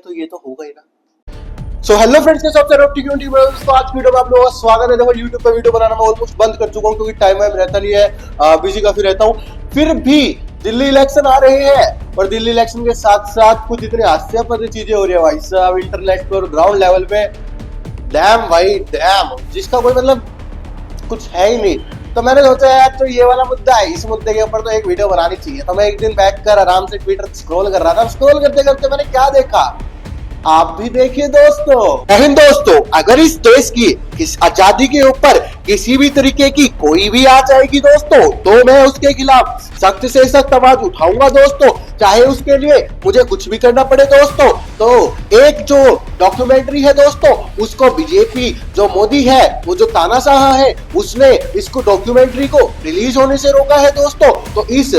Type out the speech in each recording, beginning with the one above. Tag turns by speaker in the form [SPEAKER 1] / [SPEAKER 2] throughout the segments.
[SPEAKER 1] तो ये तो होगा ही ना। सो हेलो फ्रेंड्स, के सबसे तो आज वीडियो में आप लोगों का स्वागत है। देखो YouTube पे वीडियो बनाना मैं ऑलमोस्ट बंद कर चुका हूँ क्योंकि टाइम वाइम रहता नहीं है, बिजी काफी रहता हूँ। फिर भी दिल्ली इलेक्शन आ रहे हैं और दिल्ली इलेक्शन के साथ साथ कुछ इतने हास्यास्पद चीजें हो रही है भाई साहब इंटरनेट पर ग्राउंड लेवल पे। डैम भाई डैम, जिसका कोई मतलब कुछ है ही नहीं। तो मैंने सोचा यार तो ये वाला मुद्दा है, इस मुद्दे के ऊपर तो एक वीडियो बनानी चाहिए। तो मैं एक दिन बैठकर आराम से ट्विटर स्क्रॉल कर रहा था। स्क्रॉल करते करते मैंने क्या देखा, आप भी देखिए दोस्तों। लेकिन दोस्तों, अगर इस देश की इस आजादी के ऊपर किसी भी तरीके की कोई भी आ जाएगी दोस्तों, तो मैं उसके खिलाफ सख्त से सख्त आवाज उठाऊंगा दोस्तों, चाहे उसके लिए मुझे कुछ भी करना पड़े दोस्तों। तो एक जो डॉक्यूमेंट्री है दोस्तों, उसको बीजेपी जो मोदी है, वो जो तानाशाह है, उसने इसको डॉक्यूमेंट्री को रिलीज होने से रोका है दोस्तों। तो इस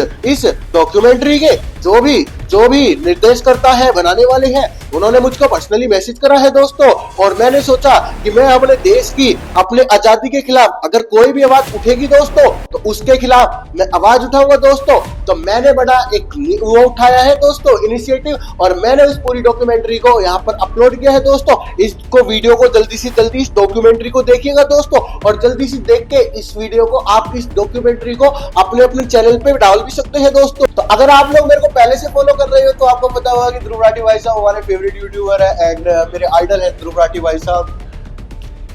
[SPEAKER 1] डॉक्यूमेंट्री के जो भी निर्देश करता है, बनाने वाले हैं, उन्होंने मुझको पर्सनली मैसेज करा है दोस्तों। और मैंने सोचा कि मैं अपने देश की, अपने आजादी के खिलाफ अगर कोई भी आवाज उठेगी दोस्तों, तो उसके खिलाफ मैं आवाज उठाऊंगा दोस्तों। तो मैंने बड़ा एक वो उठाया है दोस्तों इनिशिएटिव, और मैंने उस पूरी डॉक्यूमेंट्री को यहाँ पर अपलोड किया है दोस्तों। इसको वीडियो को जल्दी से जल्दी इस डॉक्यूमेंट्री को देखिएगा दोस्तों, और जल्दी से देख के इस वीडियो को आप इस डॉक्यूमेंट्री को अपने चैनल पे डाल भी सकते हैं दोस्तों। तो अगर आप लोग मेरे को पहले से फॉलो कर रहे हो तो आपको पता होगा कि ध्रुव राठी भाई साहब हमारे फेवरेट यूट्यूबर है एंड मेरे आइडल है ध्रुव राठी भाई साहब।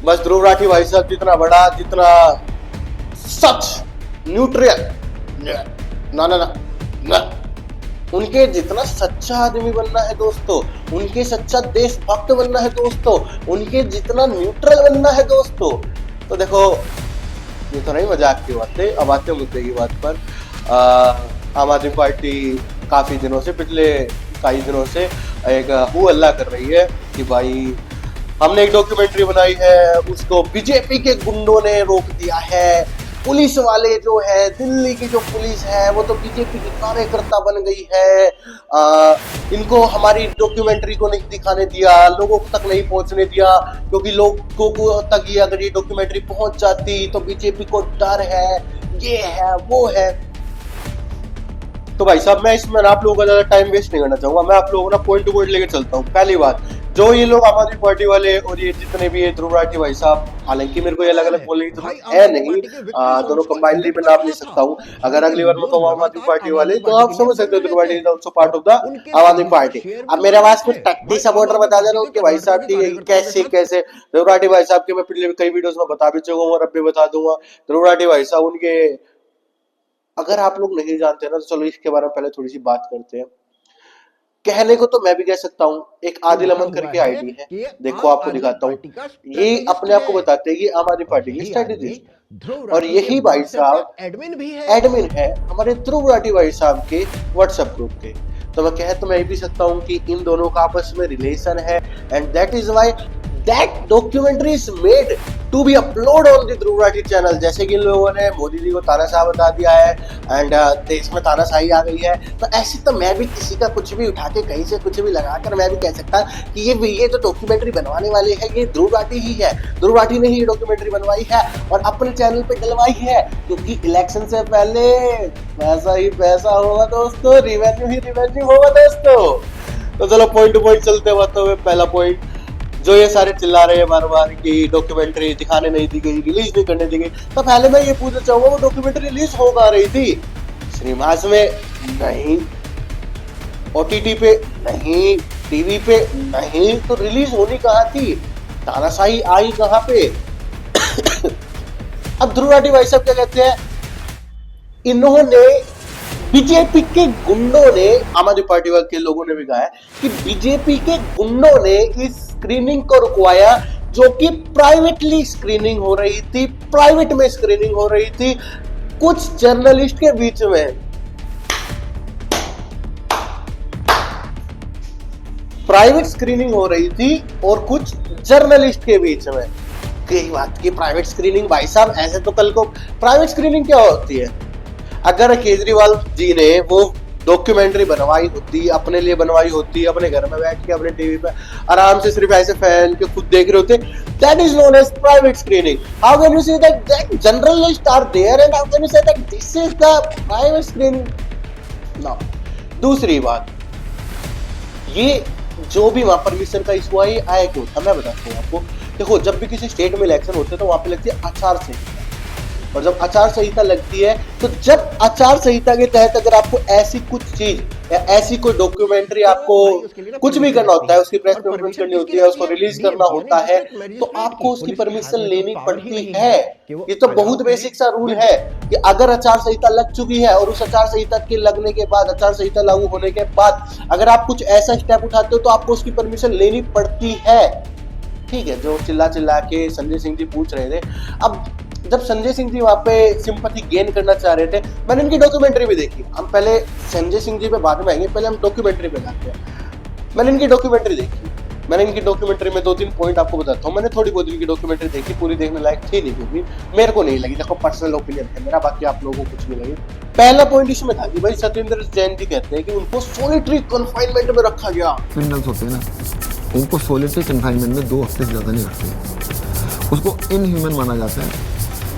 [SPEAKER 1] बस ध्रुव राठी भाई साहब जितना बड़ा, जितना सच न्यूट्रल ना उनके जितना सच्चा आदमी बनना है दोस्तों, उनके सच्चा देशभक्त बनना है दोस्तों, उनके जितना न्यूट्रल बनना है दोस्तों। तो देखो, ये तो नहीं मजाक की बात है। अब आते मुद्दे की बात पर। आम आदमी पार्टी काफी दिनों से, पिछले कई दिनों से एक हू हल्ला कर रही है कि भाई हमने एक डॉक्यूमेंट्री बनाई है, उसको बीजेपी के गुंडों ने रोक दिया है। पुलिस वाले जो है, दिल्ली की जो पुलिस है, वो तो बीजेपी की कार्यकर्ता बन गई है। इनको हमारी डॉक्यूमेंट्री को नहीं दिखाने दिया, लोगों तक नहीं पहुंचने दिया, क्योंकि लोगों को तक ये अगर ये डॉक्यूमेंट्री पहुंच जाती तो बीजेपी को डर है, ये है वो है। तो भाई साहब, मैं इसमें आप लोगों का ज्यादा टाइम वेस्ट नहीं करना चाहूंगा। मैं आप लोगों को ना पॉइंट टू पॉइंट लेके चलता हूँ। पहली बात, जो ये लोग आम आदमी पार्टी वाले और ये जितने भी है ध्रुव राठी भाई साहब, हालांकि मेरे को ये अलग अलग बोलने की जरूरत है नहीं, दोनों कंबाइनली मैं नाम ले सकता हूँ। अगर अगली बार मैं कहूँ आम आदमी पार्टी वाले, तो आप समझ सकते हो Dhruv Rathee is also part of the Aam Aadmi party. अब मेरे पास कुछ टट्टी सपोर्टर बता दे रहा हूँ कि भाई साहब ठीक कैसे ध्रुव राठी भाई साहब के मैं पिछले कई वीडियोस में बता भी चुका हूँ और अब भी बता दूंगा। ध्रुव राठी भाई साहब उनके, अगर आप लोग नहीं जानते ना, तो चलो इसके बारे में पहले थोड़ी सी बात करते हैं। कहने को तो मैं भी कह सकता हूँ, एक आदिल अमन करके आईडी है, देखो आपको दिखाता हूँ। ये अपने आप को बताते हैं कि आम आदमी पार्टी की स्ट्रेटेजिस्ट, और यही भाई साहब एडमिन है हमारे ध्रुव राठी भाई साहब के व्हाट्सएप ग्रुप के। तो मैं ये भी सकता हूँ कि इन दोनों का आपस में रिलेशन है, and that is why that documentary is made to be upload on the Dhruv Rathee channel. जैसे कि इन लोगों ने मोदी जी को तानाशाह बता दिया है एंड देश में तानाशाही आ गई है, तो ऐसे तो मैं भी किसी का कुछ भी उठा के कहीं से कुछ भी लगाकर मैं भी कह सकता कि ये जो डॉक्यूमेंट्री बनवाने वाले हैं ये ध्रुव राठी ही है। ध्रुव राठी ने ही ये डॉक्यूमेंट्री बनवाई है और अपने चैनल पे डलवाई है, क्योंकि इलेक्शन से पहले पैसा ही पैसा होगा दोस्तों, रिवेन्यू ही रिवेन्यू होगा दोस्तों। तो चलो पॉइंट टू पॉइंट चलते हुए पहला पॉइंट, जो ये सारे चिल्ला रहे हैं बार बार कि डॉक्यूमेंट्री दिखाने नहीं दी गई, रिलीज नहीं करने दी गई, तो पहले मैं ये पूछना चाहूंगा वो डॉक्यूमेंट्री रिलीज हो कहाँ रही थी? सिनेमास में नहीं, ओटीटी पे नहीं, टीवी पे नहीं, तो रिलीज होनी कहाँ थी? तानाशाही आई कहाँ पे? अब ध्रुव राठी भाई साहब क्या कहते हैं, इन्होंने बीजेपी के गुंडों ने, आम आदमी पार्टी के लोगों ने भी कहा है कि बीजेपी के गुंडों ने इस स्क्रीनिंग को रुकवाया, जो कि प्राइवेटली स्क्रीनिंग हो रही थी, प्राइवेट में स्क्रीनिंग हो रही थी कुछ जर्नलिस्ट के बीच में। प्राइवेट स्क्रीनिंग हो रही थी और कुछ जर्नलिस्ट के बीच में। कई बात की प्राइवेट स्क्रीनिंग भाई साहब, ऐसे तो कल को प्राइवेट स्क्रीनिंग क्या होती है? अगर केजरीवाल जी ने वो डॉक्यूमेंट्री बनवाई होती, अपने लिए बनवाई होती, अपने घर में बैठ के अपने टीवी पे आराम से सिर्फ ऐसे फैन के खुद देख रहे होते, that is known as private screening. How can you say that journalist are there and how can you say that this is the private screening? Now दूसरी बात, ये जो भी वहां परमिशन का इशू आया क्यों था, मैं बताता हूँ आपको। देखो, जब भी किसी स्टेट में इलेक्शन होते हैं तो वहां पे लगती है आचार संहिता, और जब आचार संहिता लगती है तो जब आचार संहिता के तहत अगर आपको ऐसी कुछ चीज या ऐसी कोई डॉक्यूमेंट्री आपको कुछ भी करना होता है, उसकी प्रेस कॉन्फ्रेंस करनी होती है, उसको रिलीज करना होता है, तो आपको उसकी परमिशन लेनी पड़ती है। ये तो बहुत बेसिक सा रूल है कि अगर आचार संहिता लग चुकी है और उस आचार संहिता के लगने के बाद, आचार संहिता लागू होने के बाद अगर आप कुछ ऐसा स्टेप उठाते हो तो आपको उसकी परमिशन लेनी पड़ती है। ठीक है, जो चिल्ला चिल्ला के संजय सिंह जी पूछ रहे थे, अब जब संजय सिंह जी वहां पे सिंपैथी गेन करना चाह रहे थे, मैंने इनकी डॉक्यूमेंट्री भी देखी। हम पहले संजय सिंह जी पे बाद में आएंगे, पहले हम डॉक्यूमेंट्री पे जाते हैं। मैंने इनकी डॉक्यूमेंट्री देखी, मैंने इनकी डॉक्यूमेंट्री में 2-3 पॉइंट आपको बताता हूँ। मैंने थोड़ी बहुत इनकी डॉक्यूमेंट्री देखी, पूरी देखने लायक थी नहीं, क्योंकि मेरे को नहीं लगी। देखो, पर्सनल ओपिनियन है मेरा, बाकी आप लोगों को कुछ नहीं लगी। पहला पॉइंट इसमें था कि भाई सत्येंद्र जैन जी कहते हैं कि उनको सोलिटरी कन्फाइनमेंट में रखा गया।
[SPEAKER 2] क्रिमिनल्स होते हैं ना, उनको सोलिटरी कन्फाइनमेंट में 2 हफ्ते से ज़्यादा नहीं रखते, उसको इनह्यूमन माना जाता है।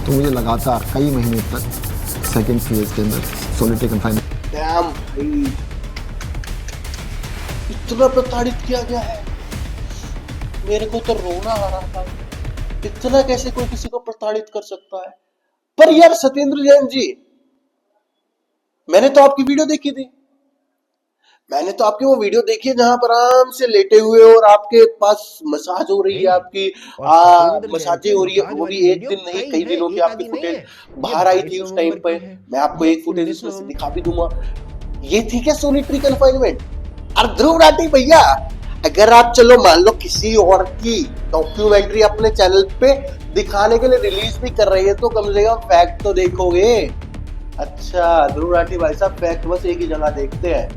[SPEAKER 2] तो मुझे लगातार कई महीने तक सेकेंड फेज के अंदर सोलिटरी कन्फाइनमेंट।
[SPEAKER 1] डैम भाई, इतना प्रताड़ित किया गया है, मेरे को तो रोना आ रहा था। इतना कैसे कोई किसी को प्रताड़ित कर सकता है? पर यार सत्येंद्र जैन जी, मैंने तो आपकी वीडियो देखी थी, मैंने तो आपकी वो वीडियो देखी है जहां पर आराम से लेटे हुए और आपके पास मसाज हो रही है, आपकी मसाजें हो रही है। वो भी एक दिन नहीं, कई दिनों की आपकी फुटेज बाहर आई थी उस टाइम पे। मैं आपको एक फुटेज इसमें से दिखा भी दूंगा। ये थी क्या सोलिटरी कन्फाइनमेंट? और ध्रुव राठी भैया, अगर आप चलो मान लो किसी और की डॉक्यूमेंट्री अपने चैनल पे दिखाने के लिए रिलीज भी कर रही है, तो कम से कम फैक्ट तो देखोगे। अच्छा, ध्रुव राठी भाई साहब फैक्ट बस एक ही जगह देखते हैं,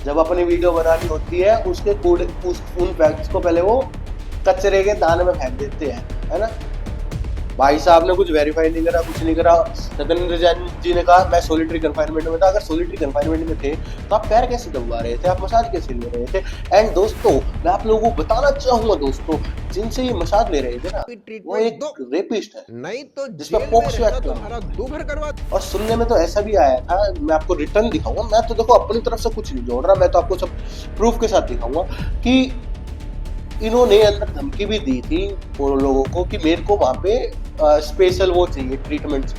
[SPEAKER 1] जब अपनी वीडियो बनानी होती है उसके उन फैक्ट्स को पहले वो कचरे के दान में फेंक देते हैं, है ना। भाई साहब ने कुछ वेरीफाई नहीं करा, कुछ नहीं करा। सत्येंद्र जैन जी ने कहा मैं सोलिटरी कन्फाइनमेंट में था। अगर सोलिटरी कन्फाइनमेंट में थे तो आप पैर कैसे दबवा रहे थे, आप मसाज कैसे ले रहे थे? एंड दोस्तों, मैं आप लोगों को बताना चाहूंगा दोस्तों, जिनसे ये मसाज ले रहे थे ना, वो एक रेपिस्ट है, नहीं तो जिसमें पॉक्सो एक्ट। और सुनने में तो ऐसा भी आया था, मैं आपको रिटर्न दिखाऊंगा। मैं तो देखो अपनी तरफ से कुछ नहीं जोड़ रहा, मैं तो आपको सब प्रूफ के साथ दिखाऊंगा कि इन्होंने अंदर धमकी भी दी थी वो लोगों को कि मेरे को वहां पे स्पेशल वो चाहिए ट्रीटमेंट।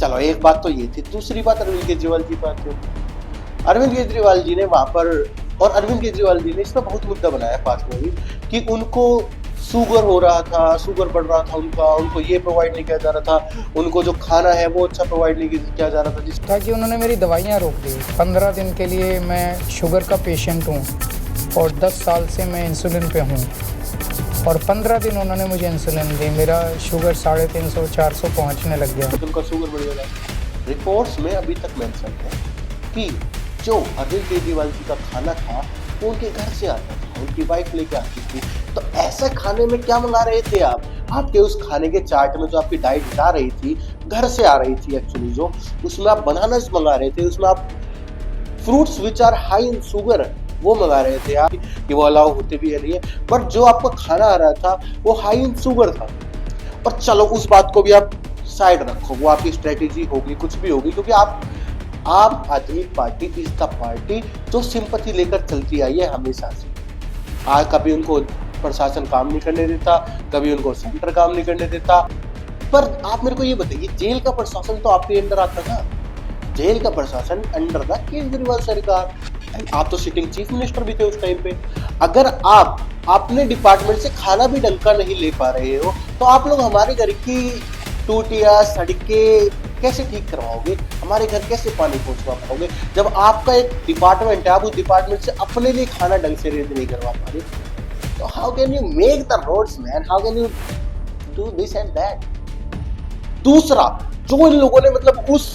[SPEAKER 1] चलो, एक बात तो ये थी। दूसरी बात अरविंद केजरीवाल जी पर आते हैं। अरविंद केजरीवाल जी ने वहां पर, और अरविंद केजरीवाल जी ने इसमें बहुत मुद्दा बनाया पास में भी कि उनको शुगर हो रहा था, शुगर बढ़ रहा था उनको ये प्रोवाइड नहीं किया जा रहा था, उनको जो खाना है वो अच्छा प्रोवाइड नहीं किया जा रहा था। जिस
[SPEAKER 3] ताकि उन्होंने मेरी दवाइयाँ रोक दी। 15 दिन के लिए मैं शुगर का पेशेंट हूँ और 10 साल से मैं इंसुलिन पे हूँ, और 15 दिन उन्होंने मुझे इंसुलिन दी, मेरा शुगर 350-400 पहुँचने लग गया।
[SPEAKER 1] तो उनका शुगर बढ़ गया। रिपोर्ट्स में अभी तक मेंशन है कि जो अरविंद केजरीवाल जी का खाना था वो उनके घर से आता था, उनकी वाइफ लेके आती थी। तो ऐसे खाने में क्या मंगा रहे थे आप? आपके उस खाने के चार्ट में जो आपकी डाइट जा रही थी, घर से आ रही थी एक्चुअली, जो उसमें आप बनानास मंगा रहे थे, उसमें आप fruits which are high in sugar वो मंगा रहे थे आप, कि वो अलाउ होते भी है नहीं है, पर जो आपका खाना आ रहा था वो हाई इन शुगर था। और चलो उस बात को भी आप साइड रखो, वो आपकी स्ट्रेटेजी होगी, कुछ भी होगी, क्योंकि आप आम Aadmi party is the party जो सिंपैथी लेकर चलती आई है हमेशा से। आज कभी उनको प्रशासन काम नहीं करने देता, कभी उनको सेंटर काम नहीं करने देता। पर आप मेरे को ये बताइए, जेल का प्रशासन तो आपके अंडर आता था, जेल का प्रशासन अंडर था केजरीवाल सरकार। आप तो सिटिंग चीफ मिनिस्टर भी थे उस टाइम पे। अगर आप अपने डिपार्टमेंट से खाना भी ढंग का नहीं ले पा रहे हो, तो आप लोग हमारे घर की टूटियां सड़कें कैसे ठीक करवाओगे, हमारे घर कैसे पानी पहुंचवा पाओगे? जब आपका एक डिपार्टमेंट है, आप उस डिपार्टमेंट से अपने लिए खाना ढंग से रेंज नहीं करवा पा रहे, तो how can you make the roads man, how can you do this and that? दूसरा, जो इन लोगों ने मतलब उस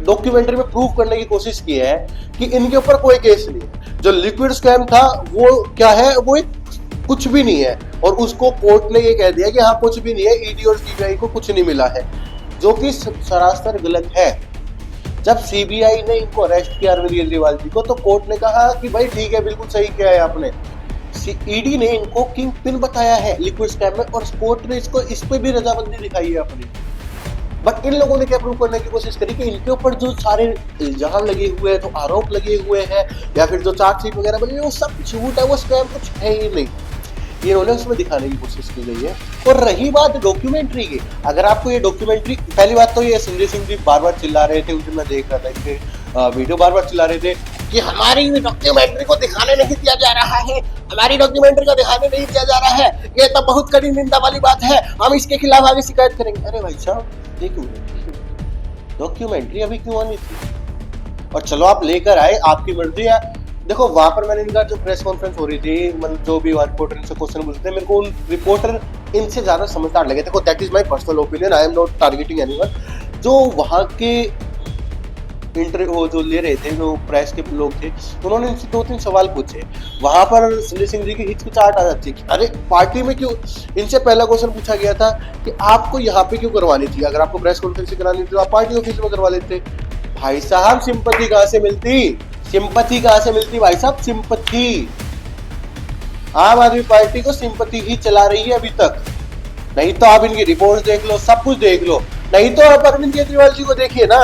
[SPEAKER 1] डॉक्यूमेंट्री में प्रूव करने की कोशिश की है कि इनके ऊपर कोई केस नहीं है, जो लिक्विड स्कैम था वो क्या है, वो एक कुछ भी नहीं है, और उसको कोर्ट ने ये कह दिया कि हाँ कुछ भी नहीं है, ईडी और सीबीआई को कुछ नहीं मिला है, जो कि सरासर गलत है। जब सीबीआई ने इनको अरेस्ट किया अरविंद केजरीवाल जी को, तो कोर्ट ने कहा कि भाई ठीक है, बिल्कुल सही किया है आपने। ईडी ने इनको किंग पिन बताया है लिक्विड स्कैम में, और कोर्ट ने इसको इस पे भी रजामंदी दिखाई है अपनी। बट इन लोगों ने क्या प्रूव करने की कोशिश करी कि इनके ऊपर जो सारे इल्जाम लगे हुए हैं, जो आरोप लगे हुए हैं, या फिर जो चार्जशीट वगैरह बनी है, वो सब झूठ है, वो स्कैम कुछ है ही नहीं। ये इन्होंने उसमें दिखाने की कोशिश की गई है। और रही बात डॉक्यूमेंट्री की, अगर आपको ये डॉक्यूमेंट्री, पहली बात तो ये संजय सिंह जी बार बार चिल्ला रहे थे, उस दिन मैं देख रहा था इनके वीडियो, बार बार चिल्ला रहे थे कि हमारी डॉक्यूमेंट्री को दिखाने नहीं दिया जा रहा है, हमारी डॉक्यूमेंट्री को दिखाने नहीं दिया जा रहा है, ये तो बहुत कड़ी निंदा वाली बात है, हम इसके खिलाफ आगे शिकायत करेंगे। अरे भाई साहब एक मिनट, डॉक्यूमेंट्री अभी क्यों आनी थी? और चलो आप लेकर आए, आपकी मर्जी है। देखो वहां पर मैंने इनका जो प्रेस कॉन्फ्रेंस हो रही थी, जो भी रिपोर्टर इनसे क्वेश्चन पूछते थे, मेरे को उन रिपोर्टर इनसे ज्यादा समझदार लगे। देखो that is my personal opinion, I am not targeting anyone. जो वहां के इंटरव्यू जो ले रहे थे, जो प्रेस के लोग थे, उन्होंने इनसे 2-3 सवाल पूछे। वहां पर संजय सिंह जी की हिचकिचाहट आ जाती है, अरे पार्टी में क्यों। इनसे पहला क्वेश्चन पूछा गया था कि आपको यहाँ पे क्यों करवानी थी, अगर आपको प्रेस कॉन्फ्रेंस करानी थी तो आप पार्टी ऑफिस में करवा लेते। भाई साहब सिंपैथी कहाँ से मिलती, सिंपैथी कहाँ से मिलती भाई साहब, सिंपैथी। आम आदमी पार्टी को सिंपैथी ही चला रही है अभी तक। नहीं तो आप इनकी रिपोर्ट देख लो, सब कुछ देख लो। नहीं तो आप अरविंद केजरीवाल जी को देखिए ना,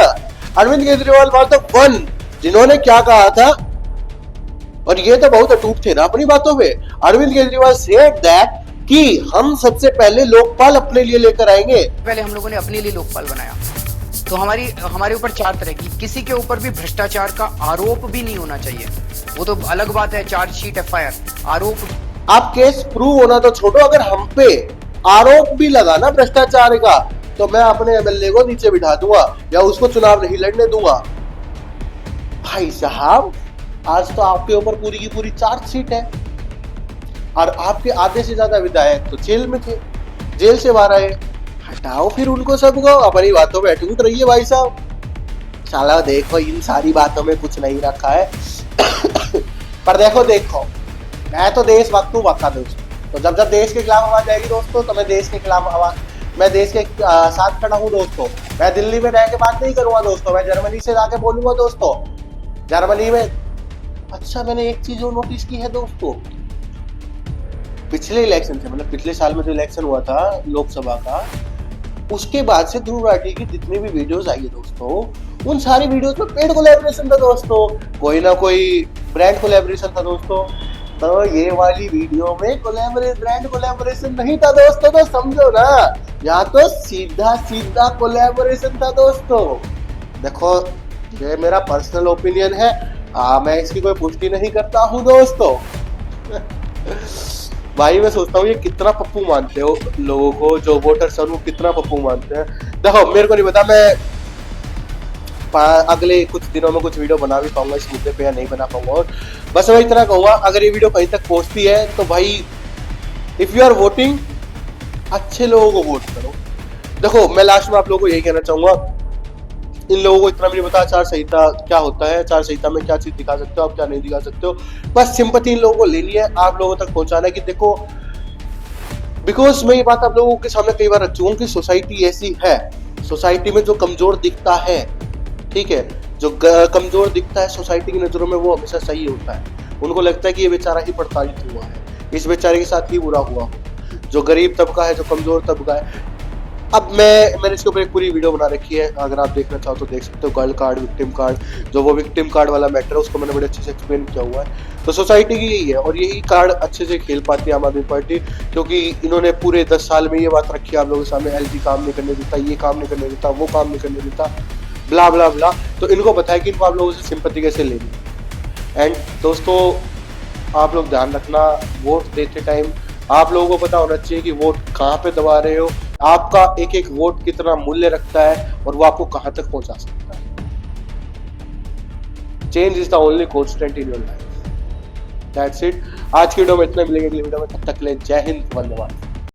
[SPEAKER 1] अरविंद केजरीवाल मतलब वन, जिन्होंने क्या कहा था, और ये तो बहुत अटूट थे ना अपनी बातों पे। अरविंद केजरीवाल सेड दैट कि हम सबसे पहले लोकपाल अपने लिए लेकर आएंगे।
[SPEAKER 4] पहले हम लोगों ने अपने लिए लोकपाल बनाया, तो हमारे ऊपर 4 तरह की, किसी के ऊपर भी भ्रष्टाचार का आरोप भी नहीं होना चाहिए, वो तो अलग बात है, चार्जशीट FIR आरोप।
[SPEAKER 1] आप केस प्रूव होना तो छोड़ो, अगर हम पे आरोप भी लगा ना भ्रष्टाचार का, तो मैं अपने MLA को नीचे बिठा दूंगा या उसको चुनाव नहीं लड़ने दूंगा। भाई साहब आज तो आपके ऊपर पूरी की पूरी चार्जशीट है, और आपके आधे से ज्यादा विधायक तो जेल में थे, जेल से बाहर आए। हटाओ फिर उनको सबको, अपनी बातों में अटूट रहिए भाई साहब। साला देखो इन सारी बातों में कुछ नहीं रखा है। पर देखो मैं तो देशभक्त हूँ पक्का दोस्त। तो जब देश के खिलाफ आवाज आएगी दोस्तों, तो मैं देश के खिलाफ आवाज, मैं देश के साथ खड़ा हूँ दोस्तों। मैं दिल्ली में रह के बात नहीं करूंगा दोस्तों, मैं जर्मनी से जाके बोलूंगा दोस्तों। जर्मनी में अच्छा मैंने एक चीज और नोटिस की है दोस्तों, पिछले इलेक्शन से, मतलब पिछले साल में जो इलेक्शन हुआ था लोकसभा का, उसके बाद से ध्रुव राठी की जितनी भी वीडियोस आई है दोस्तों, उन सारी वीडियोस में पेड कोलैबोरेशन था दोस्तों, कोई ना कोई ब्रांड कोलैबोरेशन था दोस्तों। तो ये वाली वीडियो में ब्रांड कोलैबोरेशन नहीं था दोस्तों, तो समझो ना, यहाँ तो सीधा कोलैबोरेशन था दोस्तों। देखो ये मेरा पर्सनल ओपिनियन है, मैं इसकी कोई पुष्टि नहीं करता हूँ दोस्तों। भाई मैं सोचता हूँ ये कितना पप्पू मानते हो लोगों को, जो वोटर्स हैं वो कितना पप्पू मानते हैं। देखो मेरे को नहीं पता मैं अगले कुछ दिनों में कुछ वीडियो बना भी पाऊंगा इस मुद्दे पे या नहीं बना पाऊंगा। और बस मैं इतना कहूंगा, अगर ये वीडियो कहीं तक पहुंचती है तो भाई इफ यू आर वोटिंग, अच्छे लोगों को वोट करो। देखो मैं लास्ट में आप लोगों को यही कहना चाहूंगा, इन लोगों को इतना भी नहीं पता आचार संहिता क्या होता है, आचार संहिता में क्या चीज दिखा सकते हो आप, क्या नहीं दिखा सकते हो। बस सिंपैथी इन लोगों को लेनी है, आप लोगों तक पहुंचाना है कि देखो, बिकॉज मैं ये बात आप लोगों के सामने कई बार रख चुका हूं कि सोसाइटी ऐसी है, सोसाइटी में जो कमजोर दिखता है, ठीक है, जो कमजोर दिखता है सोसाइटी की नजरों में वो हमेशा सही होता है। उनको लगता है कि ये बेचारा ही प्रताड़ित हुआ है, इस बेचारे के साथ ही बुरा हुआ हो। जो गरीब तबका है, जो कमजोर तबका है, अब मैंने इसके ऊपर एक पूरी वीडियो बना रखी है, अगर आप देखना चाहो तो देख सकते हो। गर्ल कार्ड, विक्टिम कार्ड, जो वो विक्टिम कार्ड वाला मैटर है उसको मैंने बड़े अच्छे से एक्सप्लेन किया हुआ है। तो सोसाइटी की यही है, और यही कार्ड अच्छे से खेल पाती है आम आदमी पार्टी, क्योंकि इन्होंने पूरे 10 साल में ये बात रखी है आप लोगों के सामने, LG काम नहीं करने देता, ये काम नहीं करने देता, वो काम नहीं करने देता, ब्ला ब्ला ब्ला। तो इनको पता है कि इनको आप लोगों से सिंपैथी कैसे लेनी। एंड दोस्तों आप लोग ध्यान रखना, वोट देते टाइम आप लोगों को पता होना चाहिए कि वोट कहाँ पे दबा रहे हो, आपका एक एक वोट कितना मूल्य रखता है और वो आपको कहां तक पहुंचा सकता है। Change is the only constant in your life. That's it. आज की वीडियो में इतना, मिलेंगे अगली वीडियो में, तब तक के लिए जय हिंद, वंदे मातरम।